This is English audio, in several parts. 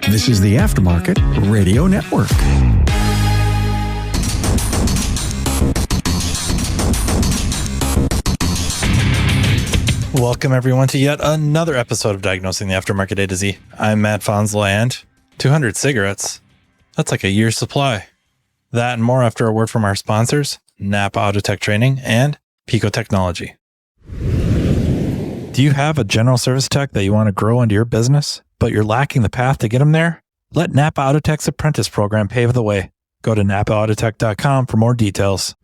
This is the Aftermarket Radio Network. Welcome, everyone, to yet another episode of Diagnosing the Aftermarket A to Z. I'm Matt Fonsla, and 200 cigarettes. That's like a year's supply. That and more after a word from our sponsors, NAPA Autotech Training and Pico Technology. Do you have a general service tech that you want to grow into your business, but you're lacking the path to get them there? Let NAPA Autotech's apprentice program pave the way. Go to napaautotech.com for more details.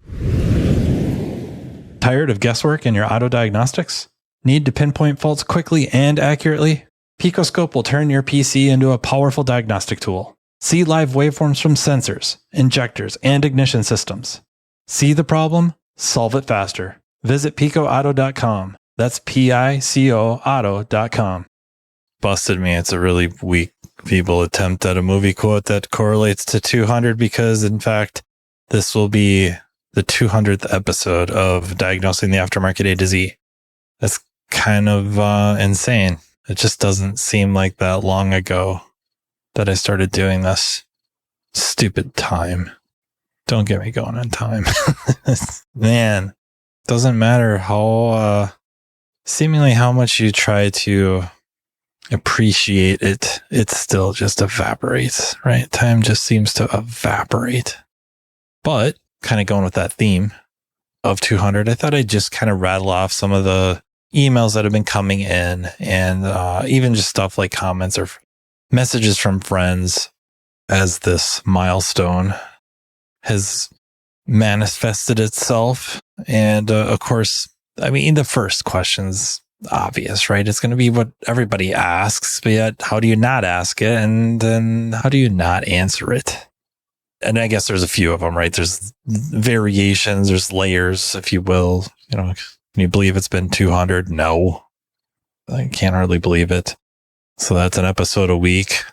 Tired of guesswork in your auto diagnostics? Need to pinpoint faults quickly and accurately? PicoScope will turn your PC into a powerful diagnostic tool. See live waveforms from sensors, injectors, and ignition systems. See the problem? Solve it faster. Visit picoauto.com. That's Pico auto.com. Busted me. It's a really weak, feeble attempt at a movie quote that correlates to 200 because, in fact, this will be the 200th episode of Diagnosing the Aftermarket A to Z. That's kind of insane. It just doesn't seem like that long ago that I started doing this. Stupid time. Don't get me going on time. Man, doesn't matter how seemingly how much you try to appreciate it, it still just evaporates, right? Time just seems to evaporate. But kind of going with that theme of 200, I thought I'd just kind of rattle off some of the emails that have been coming in and even just stuff like comments or messages from friends as this milestone has manifested itself. And of course, I mean, the first question's obvious, right? It's going to be what everybody asks, but yet how do you not ask it? And then how do you not answer it? And I guess there's a few of them, right? There's variations, there's layers, if you will. You know, can you believe it's been 200? No, I can't hardly believe it. So that's an episode a week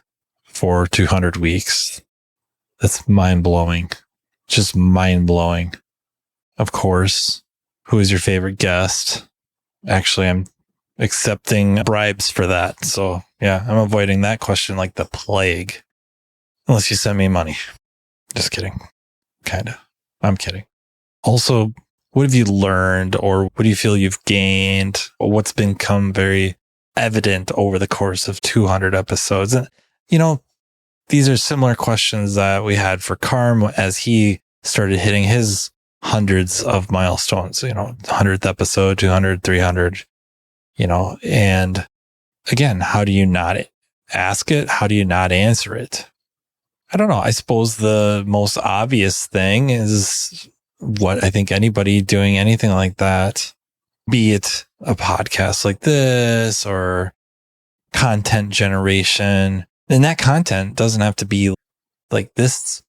for 200 weeks. That's mind blowing. Just mind blowing. Of course. Who is your favorite guest? Actually, I'm accepting bribes for that. So yeah, I'm avoiding that question like the plague. Unless you send me money. Just kidding. Kind of. I'm kidding. Also, what have you learned or what do you feel you've gained? Or what's become very evident over the course of 200 episodes? And, you know, these are similar questions that we had for Carm as he started hitting his hundreds of milestones, you know, 100th episode, 200, 300, you know, and again, how do you not ask it? How do you not answer it? I don't know. I suppose the most obvious thing is what I think anybody doing anything like that, be it a podcast like this or content generation, and that content doesn't have to be like this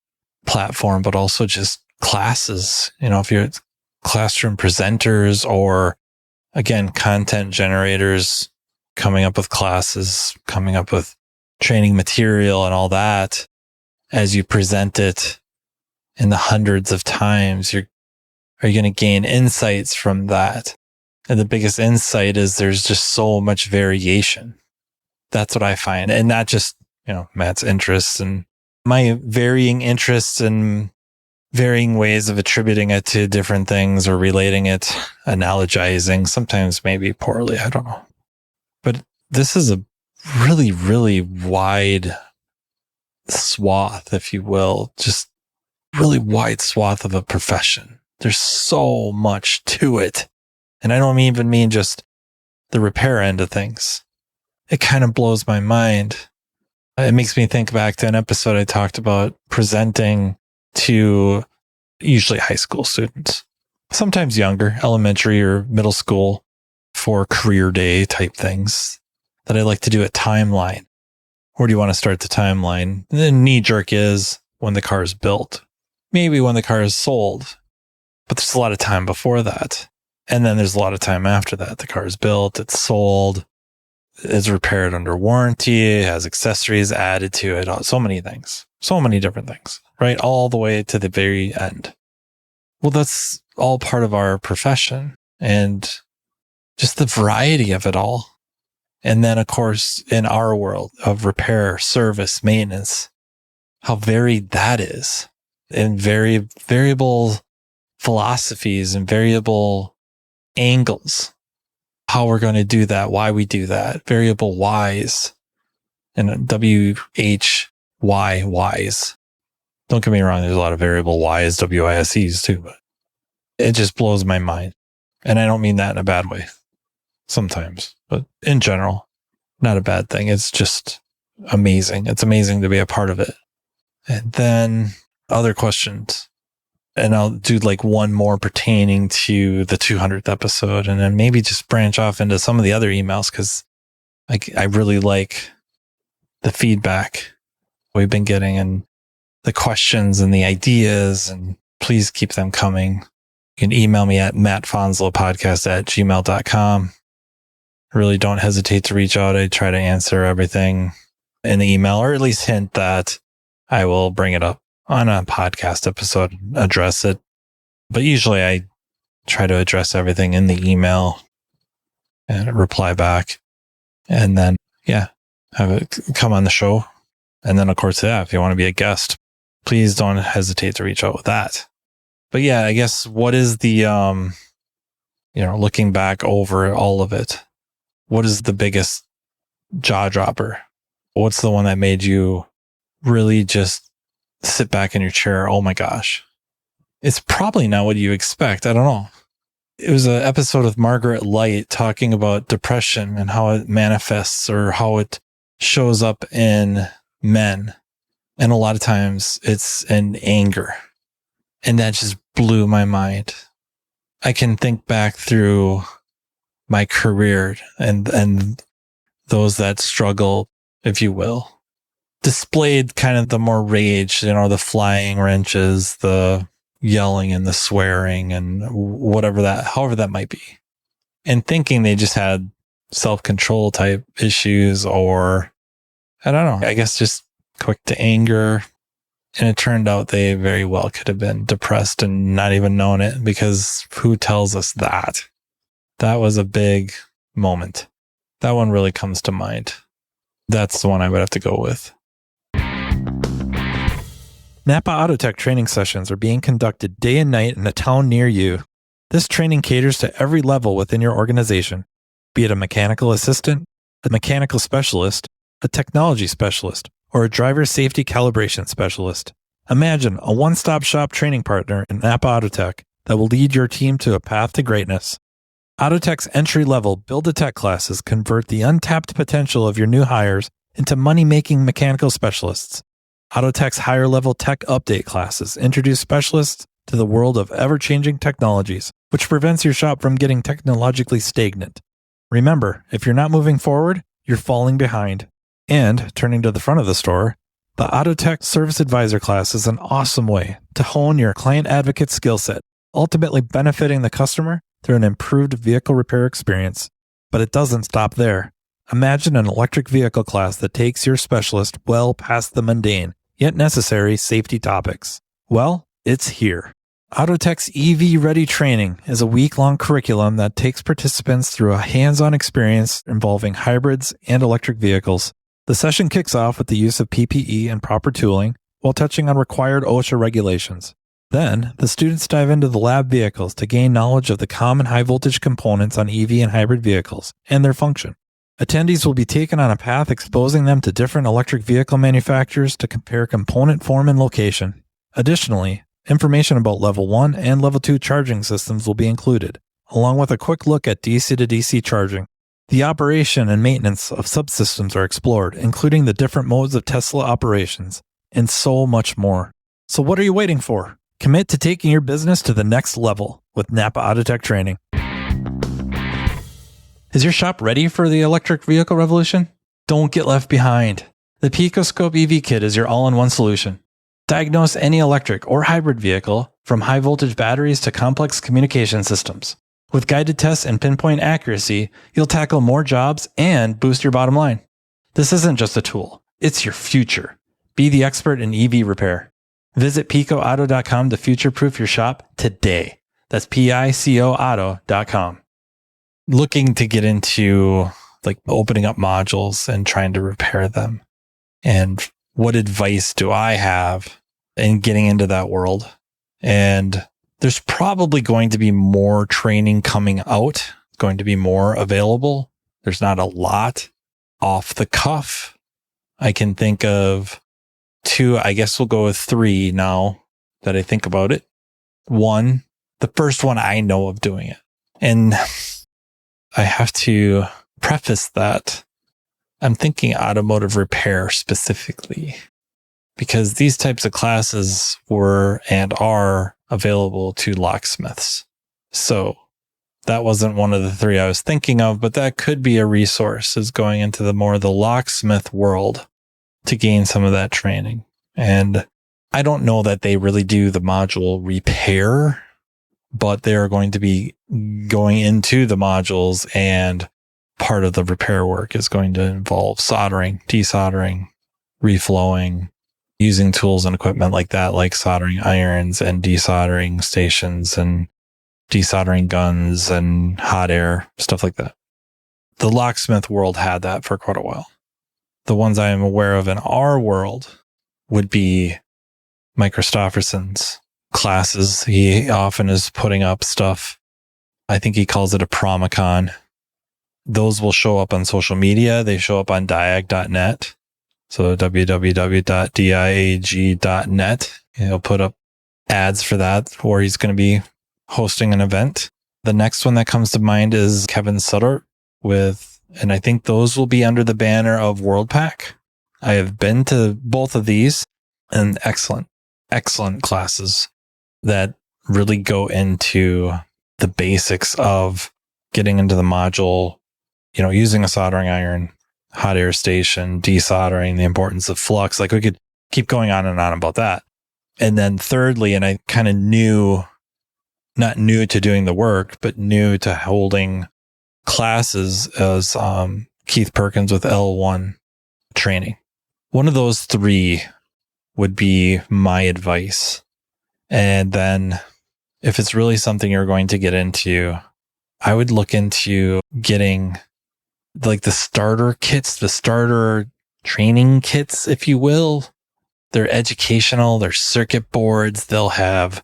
platform, but also just classes, you know, if you're classroom presenters or again, content generators coming up with classes, coming up with training material and all that, as you present it in the hundreds of times, are you going to gain insights from that? And the biggest insight is there's just so much variation. That's what I find. And not just, you know, Matt's interests and my varying interests and varying ways of attributing it to different things or relating it, analogizing, sometimes maybe poorly. I don't know. But this is a really, really wide swath, if you will, just really wide swath of a profession. There's so much to it. And I don't even mean just the repair end of things. It kind of blows my mind. It makes me think back to an episode I talked about presenting to usually high school students, sometimes younger, elementary or middle school for career day type things that I like to do a timeline. Where do you want to start the timeline? And the knee jerk is when the car is built, maybe when the car is sold, but there's a lot of time before that. And then there's a lot of time after that. The car is built, it's sold, it's repaired under warranty, it has accessories added to it, so many things, so many different things, right? All the way to the very end. Well, that's all part of our profession and just the variety of it all. And then, of course, in our world of repair, service, maintenance, how varied that is, and variable philosophies and variable angles, how we're going to do that, why we do that, variable whys and whys. Don't get me wrong, there's a lot of variable whys, WISEs too, but it just blows my mind. And I don't mean that in a bad way sometimes, but in general, not a bad thing. It's just amazing. It's amazing to be a part of it. And then other questions. And I'll do like one more pertaining to the 200th episode, and then maybe just branch off into some of the other emails, because I really like the feedback we've been getting and the questions and the ideas, and please keep them coming. You can email me at mattfonslopodcast@gmail.com. Really don't hesitate to reach out. I try to answer everything in the email, or at least hint that I will bring it up on a podcast episode, address it. But usually I try to address everything in the email and reply back. And then, have it come on the show. And then, of course, if you want to be a guest, please don't hesitate to reach out with that. But I guess what is the, looking back over all of it, what is the biggest jaw dropper? What's the one that made you really just sit back in your chair? Oh my gosh. It's probably not what you expect. I don't know. It was an episode of Margaret Light talking about depression and how it manifests, or how it shows up in men. And a lot of times it's in anger. And that just blew my mind. I can think back through my career and those that struggle, if you will, displayed kind of the more rage, the flying wrenches, the yelling and the swearing and however that might be. And thinking they just had self-control type issues, or I don't know, I guess just quick to anger. And it turned out they very well could have been depressed and not even known it, because who tells us that? That was a big moment. That one really comes to mind. That's the one I would have to go with. NAPA Autotech training sessions are being conducted day and night in a town near you. This training caters to every level within your organization, be it a mechanical assistant, a mechanical specialist, a technology specialist, or a driver safety calibration specialist. Imagine a one-stop shop training partner in NAPA Autotech that will lead your team to a path to greatness. Autotech's entry-level Build-A-Tech classes convert the untapped potential of your new hires into money-making mechanical specialists. Autotech's higher-level tech update classes introduce specialists to the world of ever-changing technologies, which prevents your shop from getting technologically stagnant. Remember, if you're not moving forward, you're falling behind. And, turning to the front of the store, the Autotech Service Advisor class is an awesome way to hone your client advocate skill set, ultimately benefiting the customer through an improved vehicle repair experience. But it doesn't stop there. Imagine an electric vehicle class that takes your specialist well past the mundane, yet necessary safety topics. Well, it's here. Autotech's EV Ready training is a week-long curriculum that takes participants through a hands-on experience involving hybrids and electric vehicles. The session kicks off with the use of PPE and proper tooling while touching on required OSHA regulations. Then, the students dive into the lab vehicles to gain knowledge of the common high-voltage components on EV and hybrid vehicles and their function. Attendees will be taken on a path exposing them to different electric vehicle manufacturers to compare component form and location. Additionally, information about Level 1 and Level 2 charging systems will be included, along with a quick look at DC to DC charging. The operation and maintenance of subsystems are explored, including the different modes of Tesla operations, and so much more. So what are you waiting for? Commit to taking your business to the next level with NAPA Autotech training. Is your shop ready for the electric vehicle revolution? Don't get left behind. The Pico EV Kit is your all-in-one solution. Diagnose any electric or hybrid vehicle, from high-voltage batteries to complex communication systems. With guided tests and pinpoint accuracy, you'll tackle more jobs and boost your bottom line. This isn't just a tool, it's your future. Be the expert in EV repair. Visit picoauto.com to future-proof your shop today. That's PICOauto.com. Looking to get into like opening up modules and trying to repair them. And what advice do I have in getting into that world? And there's probably going to be more training coming out, going to be more available. There's not a lot off the cuff. I can think of 2, I guess we'll go with 3 now that I think about it. 1, the first one I know of doing it. And I have to preface that I'm thinking automotive repair specifically, because these types of classes were and are available to locksmiths. So that wasn't one of the 3 I was thinking of, but that could be a resource, is going into the locksmith world to gain some of that training. And I don't know that they really do the module repair, but they're going to be going into the modules, and part of the repair work is going to involve soldering, desoldering, reflowing, using tools and equipment like that, like soldering irons and desoldering stations and desoldering guns and hot air, stuff like that. The locksmith world had that for quite a while. The ones I am aware of in our world would be Mike Christopherson's classes. He often is putting up stuff. I think he calls it a promicon. Those will show up on social media. They show up on diag.net. So www.diag.net. He'll put up ads for that, or he's going to be hosting an event. The next one that comes to mind is Kevin Sutter and I think those will be under the banner of WorldPack. I have been to both of these, and excellent classes that really go into the basics of getting into the module, using a soldering iron, hot air station, desoldering, the importance of flux. Like, we could keep going on and on about that. And then thirdly, and I kind of not new to doing the work, but new to holding classes, as Keith Perkins with L1 training. One of those 3 would be my advice. And then if it's really something you're going to get into, I would look into getting like the starter kits, the starter training kits, if you will. They're educational, they're circuit boards. They'll have,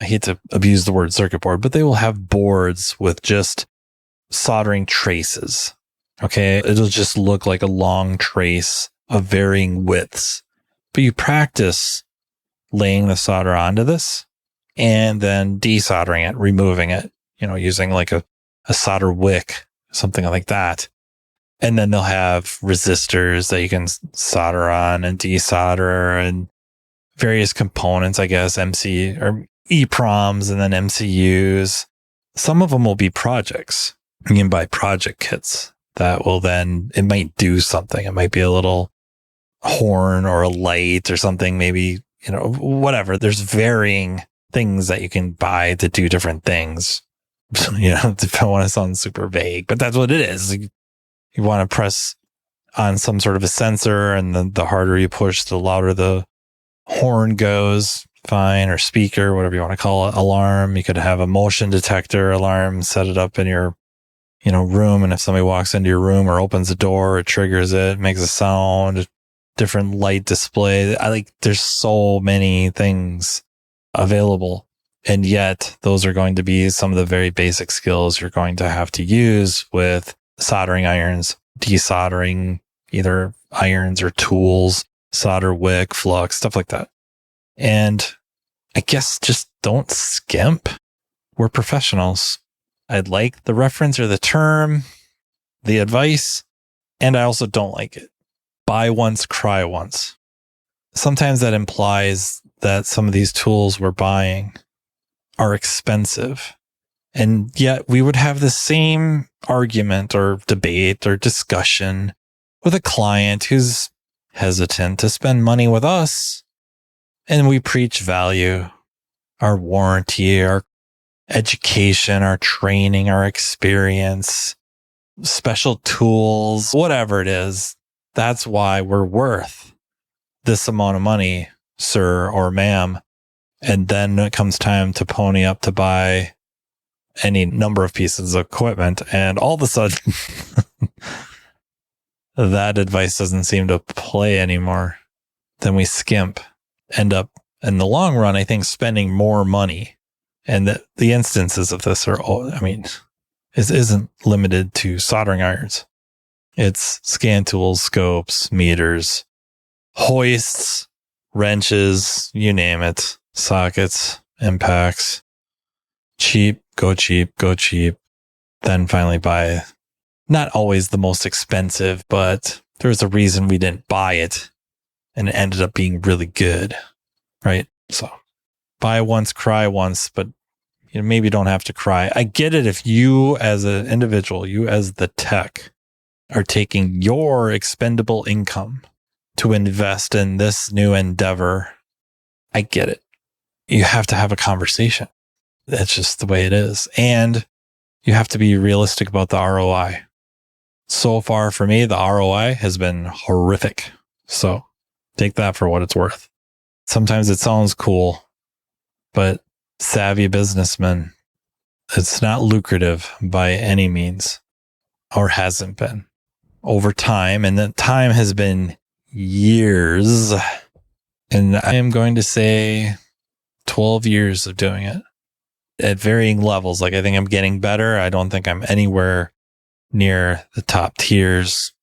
I hate to abuse the word circuit board, but they will have boards with just soldering traces. Okay. It'll just look like a long trace of varying widths, but you practice laying the solder onto this and then desoldering it, removing it, using like a solder wick, something like that. And then they'll have resistors that you can solder on and desolder, and various components, I guess, MC or EPROMs, and then MCUs. Some of them will be projects. You can buy project kits that will then, it might do something. It might be a little horn or a light or something, maybe, whatever. There's varying things that you can buy to do different things. I don't want to sound super vague, but that's what it is. You want to press on some sort of a sensor, and the harder you push, the louder the horn goes, fine, or speaker, whatever you want to call it, alarm. You could have a motion detector alarm, set it up in your, room. And if somebody walks into your room or opens the door, it triggers it, makes a sound, different light display. There's so many things available. And yet those are going to be some of the very basic skills you're going to have to use with soldering irons, desoldering either irons or tools, solder wick, flux, stuff like that. And I guess just don't skimp. We're professionals. I'd like the reference or the term, the advice, and I also don't like it. Buy once, cry once. Sometimes that implies that some of these tools we're buying are expensive. And yet we would have the same argument or debate or discussion with a client who's hesitant to spend money with us. And we preach value, our warranty, our education, our training, our experience, special tools, whatever it is. That's why we're worth this amount of money, sir or ma'am. And then when it comes time to pony up to buy any number of pieces of equipment, and all of a sudden that advice doesn't seem to play anymore. Then we end up in the long run, I think, spending more money. And the instances of this are, it isn't limited to soldering irons. It's scan tools, scopes, meters, hoists, wrenches, you name it, sockets, impacts. Cheap, go cheap, go cheap. Then finally buy, not always the most expensive, but there's a reason we didn't buy it and it ended up being really good, right? So buy once, cry once, but you maybe don't have to cry. I get it if you as an individual, you as the tech, are taking your expendable income to invest in this new endeavor. I get it. You have to have a conversation. That's just the way it is. And you have to be realistic about the ROI. So far for me, the ROI has been horrific. So take that for what it's worth. Sometimes it sounds cool, but savvy businessmen, it's not lucrative by any means, or hasn't been over time. And that time has been years. And I am going to say 12 years of doing it at varying levels. Like, I think I'm getting better. I don't think I'm anywhere near the top tiers.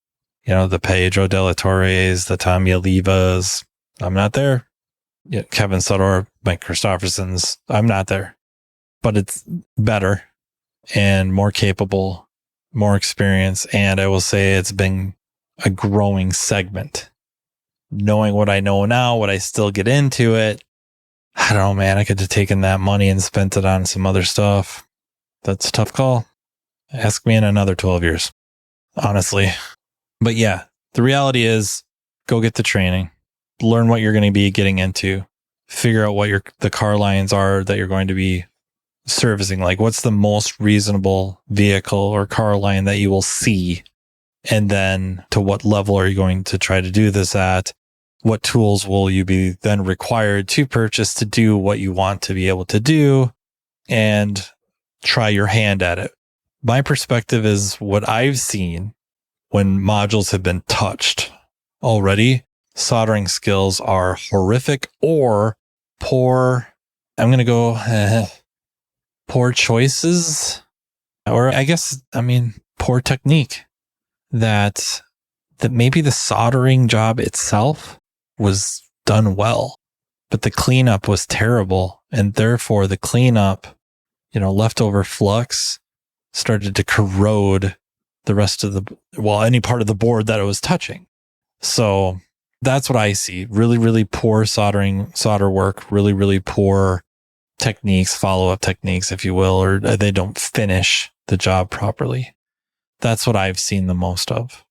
The Pedro de la Torres, the Tommy Olivas. I'm not there. Kevin Sutter, Mike Christopherson's. I'm not there. But it's better and more capable, more experience. And I will say it's been a growing segment. Knowing what I know now, would I still get into it? I don't know, man. I could have taken that money and spent it on some other stuff. That's a tough call. Ask me in another 12 years, honestly. But yeah, the reality is go get the training, learn what you're going to be getting into, figure out what the car lines are that you're going to be servicing. Like, what's the most reasonable vehicle or car line that you will see? And then to what level are you going to try to do this at? What tools will you be then required to purchase to do what you want to be able to do, and try your hand at it? My perspective is what I've seen when modules have been touched already. Soldering skills are horrific or poor. I'm going to go poor choices, or poor technique. That maybe the soldering job itself was done well, but the cleanup was terrible. And therefore the cleanup, leftover flux started to corrode the rest of any part of the board that it was touching. So that's what I see. Really, really poor solder work, really, really poor techniques, follow-up techniques, if you will, or they don't finish the job properly. That's what I've seen the most of.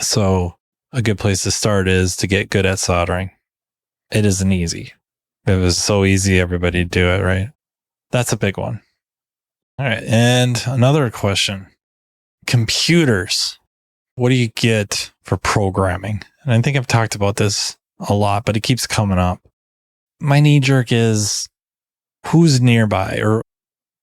So a good place to start is to get good at soldering. It isn't easy. If it was so easy, everybody'd do it, right? That's a big one. All right. And another question. Computers. What do you get for programming? And I think I've talked about this a lot, but it keeps coming up. My knee jerk is who's nearby, or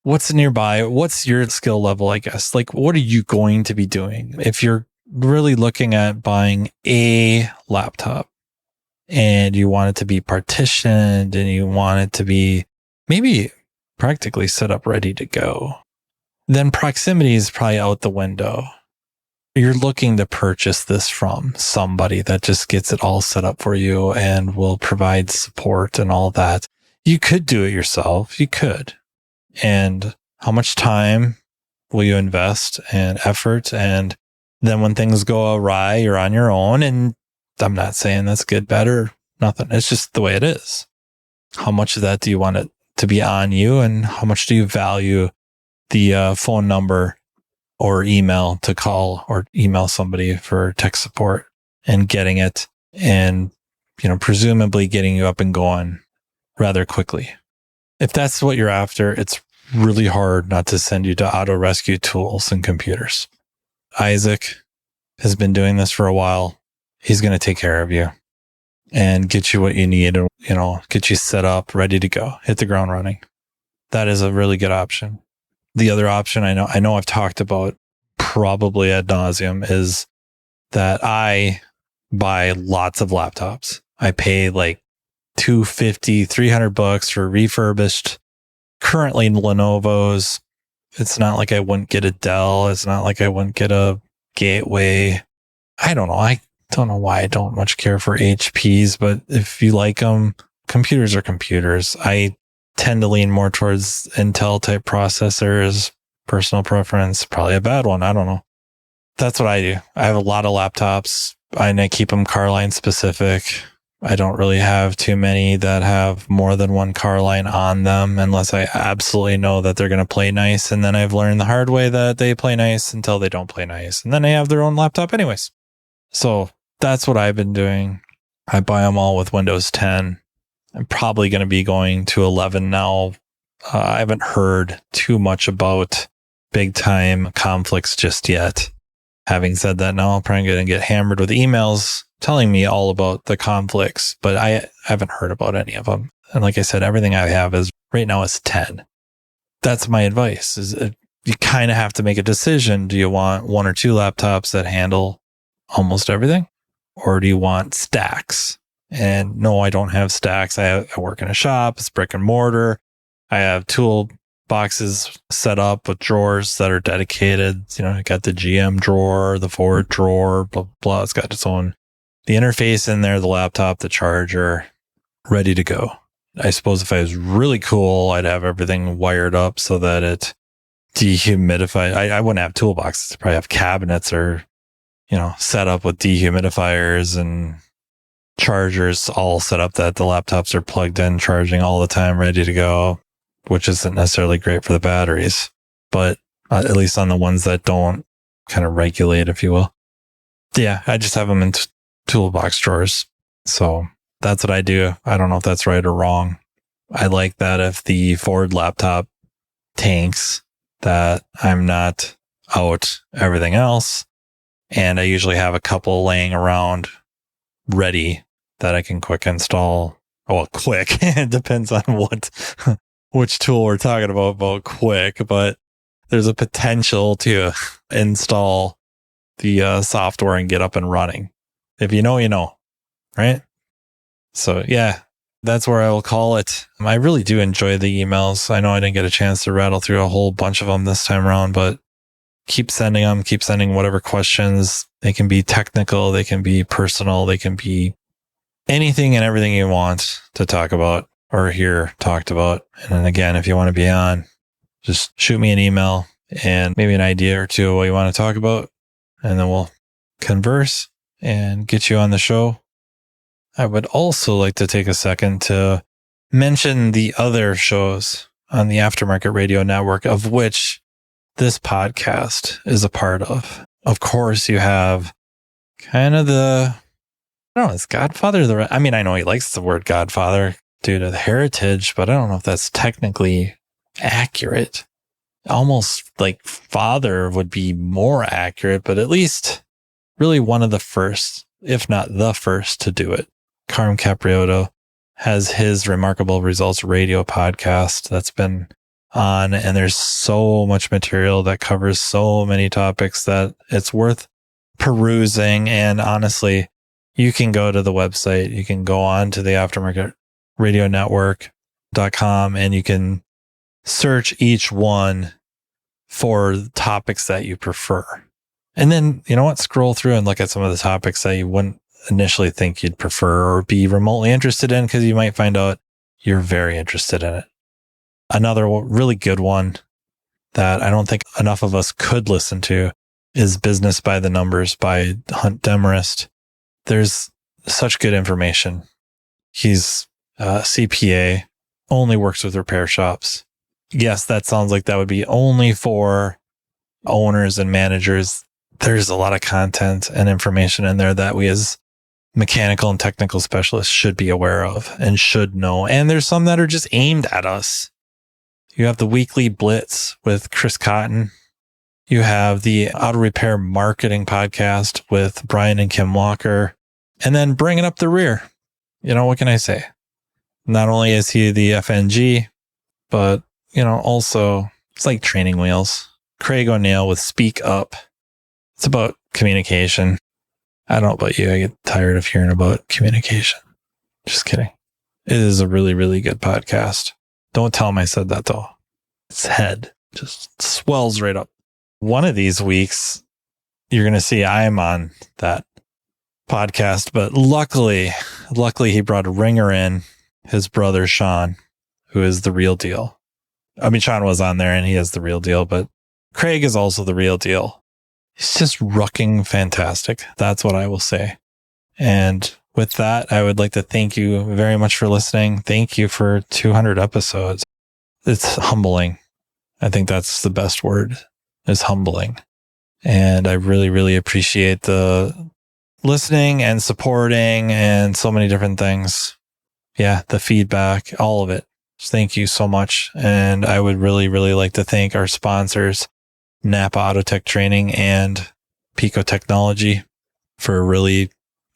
what's nearby? What's your skill level, I guess? Like, what are you going to be doing? If you're really looking at buying a laptop and you want it to be partitioned and you want it to be maybe practically set up ready to go, then proximity is probably out the window. You're looking to purchase this from somebody that just gets it all set up for you and will provide support and all that. You could do it yourself. You could. And how much time will you invest and effort? And then when things go awry, you're on your own. And I'm not saying that's good, bad, or nothing. It's just the way it is. How much of that do you want it to be on you? And how much do you value the phone number or email to call or email somebody for tech support and getting it and, presumably getting you up and going rather quickly? If that's what you're after, it's really hard not to send you to auto rescue tools and computers. Isaac has been doing this for a while. He's going to take care of you and get you what you need, and, get you set up, ready to go, hit the ground running. That is a really good option. The other option I know I've talked about probably ad nauseum is that I buy lots of laptops. I pay like $250, $300 for refurbished, currently Lenovo's. It's not like I wouldn't get a Dell. It's not like I wouldn't get a Gateway. I don't know. I don't know why I don't much care for HPs, but if you like them, computers are computers. I tend to lean more towards Intel type processors, personal preference, probably a bad one. I don't know. That's what I do. I have a lot of laptops and I keep them car line specific. I don't really have too many that have more than one car line on them unless I absolutely know that they're going to play nice. And then I've learned the hard way that they play nice until they don't play nice. And then they have their own laptop anyways. So that's what I've been doing. I buy them all with Windows 10. I'm probably going to be going to 11 now. I haven't heard too much about big time conflicts just yet. Having said that, now I'm probably going to get hammered with emails telling me all about the conflicts, but I haven't heard about any of them. And like I said, everything I have is right now is 10. That's my advice is you kind of have to make a decision. Do you want one or two laptops that handle almost everything? Or do you want stacks? And no, I don't have stacks. I work in a shop. It's brick and mortar. I have tool boxes set up with drawers that are dedicated. You know, I got the GM drawer, the Ford drawer, blah, blah. It's got its own, the interface in there, the laptop, the charger, ready to go. I suppose if I was really cool, I'd have everything wired up so that it dehumidified. I wouldn't have toolboxes. I'd probably have cabinets or, you know, set up with dehumidifiers and chargers all set up that the laptops are plugged in, charging all the time, ready to go, which isn't necessarily great for the batteries, but at least on the ones that don't kind of regulate, if you will. Yeah, I just have them in toolbox drawers. So that's what I do. I don't know if that's right or wrong. I like that if the Ford laptop tanks, that I'm not out everything else. And I usually have a couple laying around ready that I can quick install. Well, quick. It depends on which tool we're talking about quick, but there's a potential to install the software and get up and running. If you know, you know, right? So yeah, that's where I will call it. I really do enjoy the emails. I know I didn't get a chance to rattle through a whole bunch of them this time around, but keep sending them, keep sending whatever questions. They can be technical, they can be personal, they can be anything and everything you want to talk about or hear talked about. And then again, if you want to be on, just shoot me an email and maybe an idea or two of what you want to talk about. And then we'll converse and get you on the show. I would also like to take a second to mention the other shows on the Aftermarket Radio Network, of which this podcast is a part of. Of course, you have kind of I don't know, is Godfather I mean, I know he likes the word Godfather due to the heritage, but I don't know if that's technically accurate. Almost like father would be more accurate, but at least really one of the first, if not the first to do it. Carm Capriotto has his Remarkable Results radio podcast that's been on, and there's so much material that covers so many topics that it's worth perusing. And honestly, you can go to the website, you can go on to the aftermarketradionetwork.com and you can search each one for topics that you prefer. And then, you know what, scroll through and look at some of the topics that you wouldn't initially think you'd prefer or be remotely interested in, because you might find out you're very interested in it. Another really good one that I don't think enough of us could listen to is Business by the Numbers by Hunt Demarest. There's such good information. He's a CPA, only works with repair shops. Yes, that sounds like that would be only for owners and managers. There's a lot of content and information in there that we as mechanical and technical specialists should be aware of and should know. And there's some that are just aimed at us. You have the Weekly Blitz with Chris Cotton. You have the Auto Repair Marketing Podcast with Brian and Kim Walker. And then Bringing Up the Rear. You know, what can I say? Not only is he the FNG, but, you know, also it's like Training Wheels. Craig O'Neill with Speak Up. It's about communication. I don't know about you. I get tired of hearing about communication. Just kidding. It is a really, really good podcast. Don't tell him I said that though. His head just swells right up. One of these weeks, you're going to see I'm on that podcast, but luckily he brought a ringer in, his brother, Sean, who is the real deal. I mean, Sean was on there and he is the real deal, but Craig is also the real deal. He's just rucking fantastic. That's what I will say. And with that, I would like to thank you very much for listening. Thank you for 200 episodes. It's humbling. I think that's the best word, is humbling. And I really, really appreciate the listening and supporting and so many different things. Yeah, the feedback, all of it. Just thank you so much. And I would really, really like to thank our sponsors, NAPA Autotech Training and Pico Technology, for really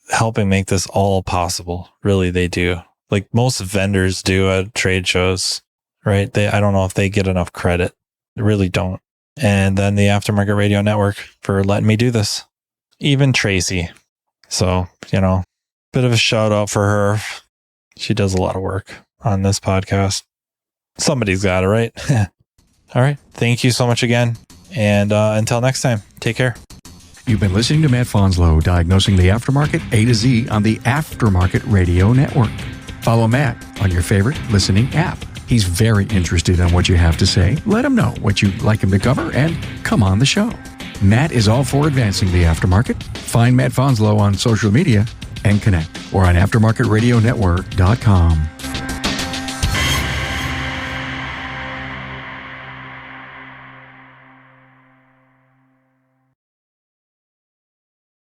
helping make this all possible. Really, they do. Like most vendors do at trade shows, right? I don't know if they get enough credit. They really don't. And then the Aftermarket Radio Network for letting me do this. Even Tracy. So, bit of a shout out for her. She does a lot of work on this podcast. Somebody's got it, right? All right. Thank you so much again. And until next time, take care. You've been listening to Matt Fonslow, Diagnosing the Aftermarket A to Z on the Aftermarket Radio Network. Follow Matt on your favorite listening app. He's very interested in what you have to say. Let him know what you'd like him to cover and come on the show. Matt is all for advancing the aftermarket. Find Matt Fonslow on social media and connect or on aftermarketradionetwork.com.